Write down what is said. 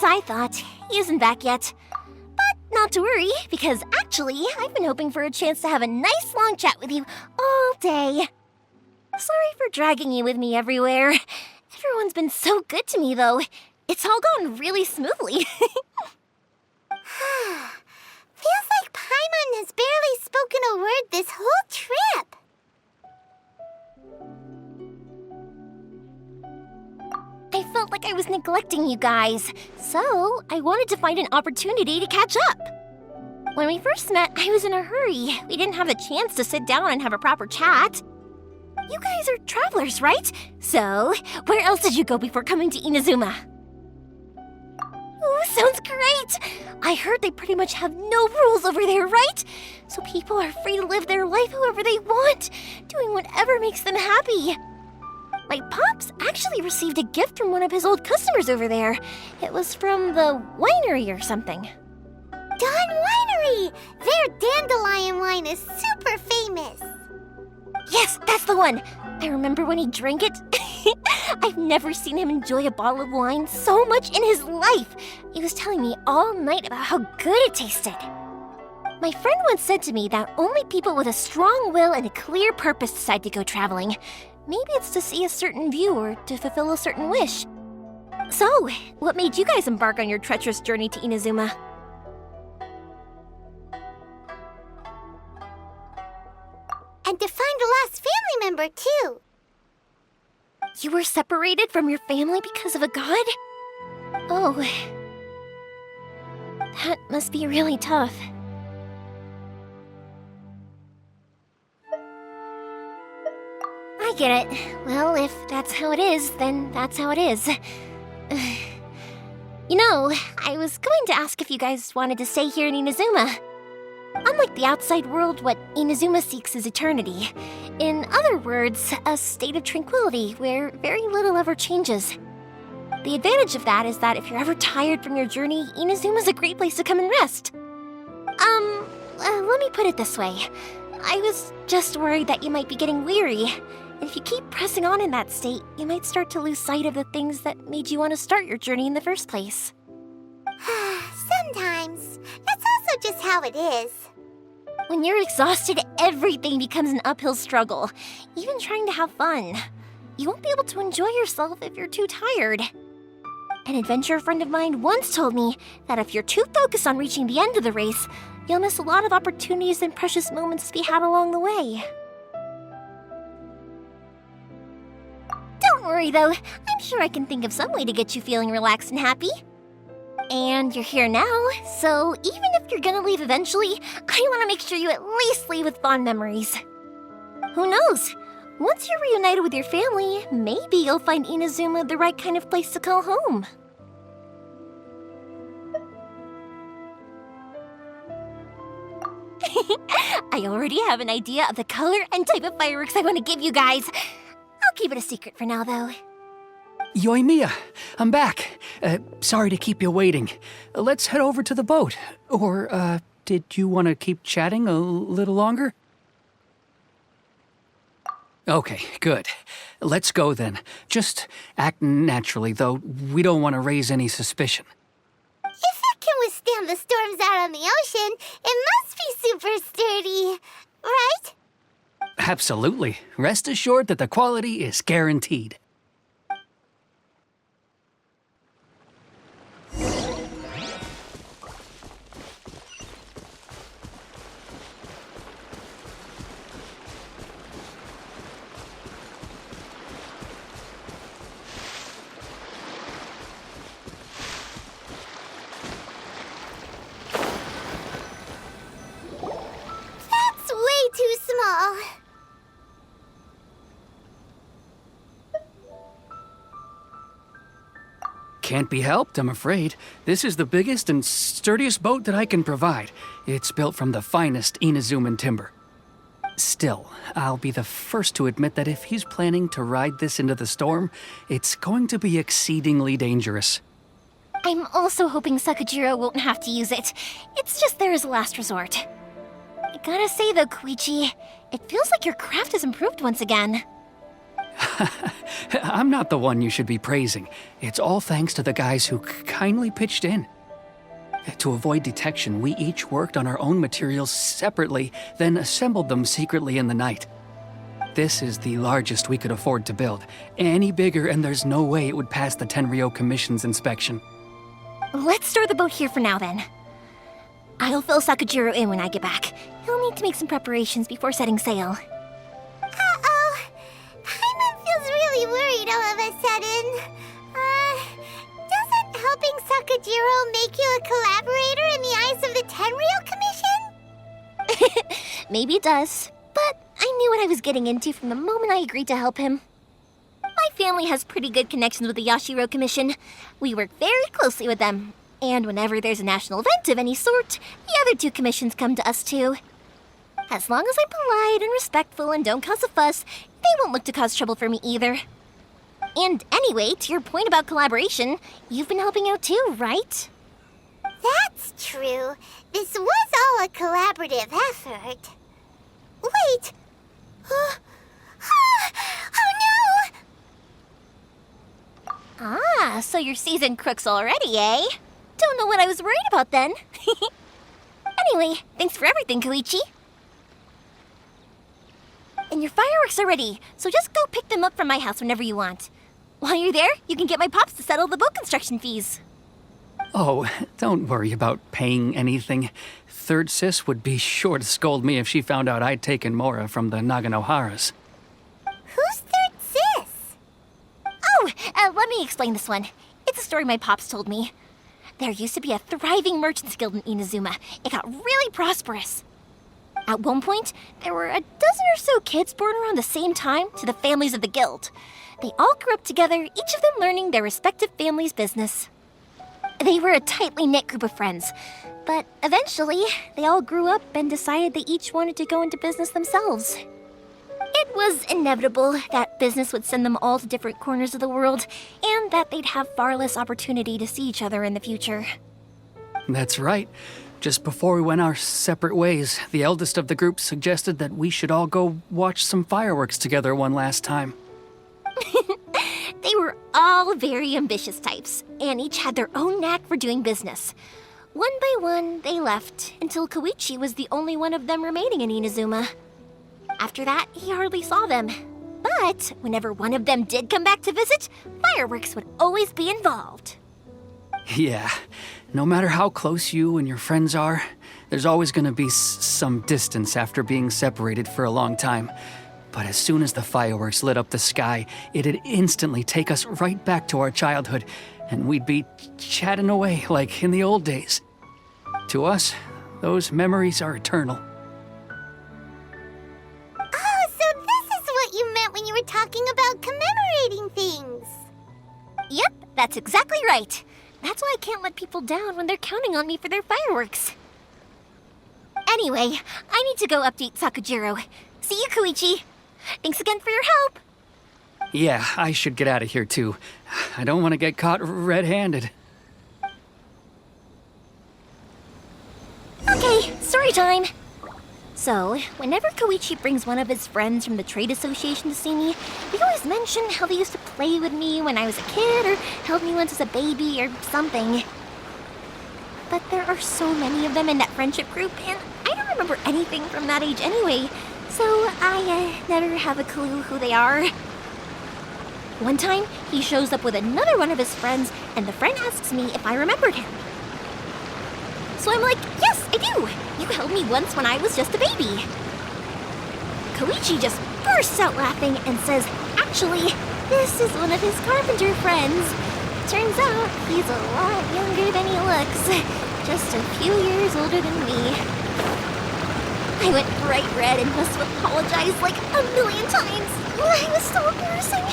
as I thought. He isn't back yet. But not to worry, because actually, I've been hoping for a chance to have a nice long chat with you all day. Sorry for dragging you with me everywhere. Everyone's been so good to me, though. It's all gone really smoothly. Feels like Paimon has barely spoken a word this whole trip. I felt like I was neglecting you guys, so I wanted to find an opportunity to catch up. When we first met, I was in a hurry. We didn't have the chance to sit down and have a proper chat. You guys are travelers, right? So, where else did you go before coming to Inazuma? Ooh, sounds great! I heard they pretty much have no rules over there, right? So people are free to live their life however they want, doing whatever makes them happy. My pops actually received a gift from one of his old customers over there. It was from the winery or something. Dawn Winery! Their dandelion wine is super famous. Yes, that's the one! I remember when he drank it. I've never seen him enjoy a bottle of wine so much in his life. He was telling me all night about how good it tasted. My friend once said to me that only people with a strong will and a clear purpose decide to go traveling. Maybe it's to see a certain view or to fulfill a certain wish. So, what made you guys embark on your treacherous journey to Inazuma? And to find a lost family member, too. You were separated from your family because of a god? Oh. That must be really tough. I get it. Well, if that's how it is, then that's how it is. You know, I was going to ask if you guys wanted to stay here in Inazuma. Unlike the outside world, what Inazuma seeks is eternity. In other words, a state of tranquility where very little ever changes. The advantage of that is that if you're ever tired from your journey, Inazuma's a great place to come and rest. Let me put it this way. I was just worried that you might be getting weary. And if you keep pressing on in that state, you might start to lose sight of the things that made you want to start your journey in the first place. Sometimes. That's also just how it is. When you're exhausted, everything becomes an uphill struggle, even trying to have fun. You won't be able to enjoy yourself if you're too tired. An adventurer friend of mine once told me that if you're too focused on reaching the end of the race, you'll miss a lot of opportunities and precious moments to be had along the way. Don't worry though, I'm sure I can think of some way to get you feeling relaxed and happy. And you're here now, so even if you're gonna leave eventually, I want to make sure you at least leave with fond memories. Who knows? Once you're reunited with your family, maybe you'll find Inazuma the right kind of place to call home. I already have an idea of the color and type of fireworks I want to give you guys. I'll keep it a secret for now, though. Yoimiya, I'm back. Sorry to keep you waiting. Let's head over to the boat. Or, did you want to keep chatting a little longer? Okay, good. Let's go then. Just act naturally, though we don't want to raise any suspicion. If it can withstand the storms out on the ocean, it must be super sturdy, right? Absolutely. Rest assured that the quality is guaranteed. That's way too small. Can't be helped, I'm afraid. This is the biggest and sturdiest boat that I can provide. It's built from the finest Inazuman timber. Still, I'll be the first to admit that if he's planning to ride this into the storm, it's going to be exceedingly dangerous. I'm also hoping Sakajiro won't have to use it. It's just there as a last resort. I gotta say though, Koichi, it feels like your craft has improved once again. I'm not the one you should be praising. It's all thanks to the guys who kindly pitched in. To avoid detection, we each worked on our own materials separately, then assembled them secretly in the night. This is the largest we could afford to build. Any bigger, and there's no way it would pass the Tenryo Commission's inspection. Let's store the boat here for now, then. I'll fill Sakujiro in when I get back. He'll need to make some preparations before setting sail. Uh-oh. Paimon feels really worried all of a sudden. Doesn't helping Sakujiro make you a collaborator in the eyes of the Tenryo Commission? Maybe it does, but I knew what I was getting into from the moment I agreed to help him. My family has pretty good connections with the Yashiro Commission. We work very closely with them. And whenever there's a national event of any sort, the other two commissions come to us too. As long as I'm polite and respectful and don't cause a fuss, they won't look to cause trouble for me either. And anyway, to your point about collaboration, you've been helping out too, right? That's true. This was all a collaborative effort. Wait! Oh no! Ah, so you're seasoned crooks already, eh? Don't know what I was worried about then. Anyway, thanks for everything, Koichi. And your fireworks are ready, so just go pick them up from my house whenever you want. While you're there, you can get my pops to settle the boat construction fees. Oh, don't worry about paying anything. Third Sis would be sure to scold me if she found out I'd taken Mora from the Naganoharas. Who's Third Sis? Oh, let me explain this one. It's a story my pops told me. There used to be a thriving merchants guild in Inazuma. It got really prosperous. At one point, there were a dozen or so kids born around the same time to the families of the guild. They all grew up together, each of them learning their respective family's business. They were a tightly knit group of friends, but eventually, they all grew up and decided they each wanted to go into business themselves. It was inevitable that business would send them all to different corners of the world, and that they'd have far less opportunity to see each other in the future. That's right. Just before we went our separate ways, the eldest of the group suggested that we should all go watch some fireworks together one last time. They were all very ambitious types, and each had their own knack for doing business. One by one, they left, until Koichi was the only one of them remaining in Inazuma. After that, he hardly saw them. But whenever one of them did come back to visit, fireworks would always be involved. Yeah, no matter how close you and your friends are, there's always gonna be some distance after being separated for a long time. But as soon as the fireworks lit up the sky, it'd instantly take us right back to our childhood, and we'd be chatting away like in the old days. To us, those memories are eternal. Oh, so this is what you meant when you were talking about commemorating things. Yep, that's exactly right. That's why I can't let people down when they're counting on me for their fireworks. Anyway, I need to go update Sakujiro. See you, Koichi. Thanks again for your help. Yeah, I should get out of here too. I don't want to get caught red-handed. Okay, story time. So, whenever Koichi brings one of his friends from the trade association to see me, they always mention how they used to play with me when I was a kid or held me once as a baby or something. But there are so many of them in that friendship group, and I don't remember anything from that age anyway, so I never have a clue who they are. One time, he shows up with another one of his friends, and the friend asks me if I remembered him. So I'm like, yes, I do. You held me once when I was just a baby. Koichi just bursts out laughing and says, actually, this is one of his carpenter friends. Turns out he's a lot younger than he looks. Just a few years older than me. I went bright red and must have apologized like a million times. I was so embarrassing.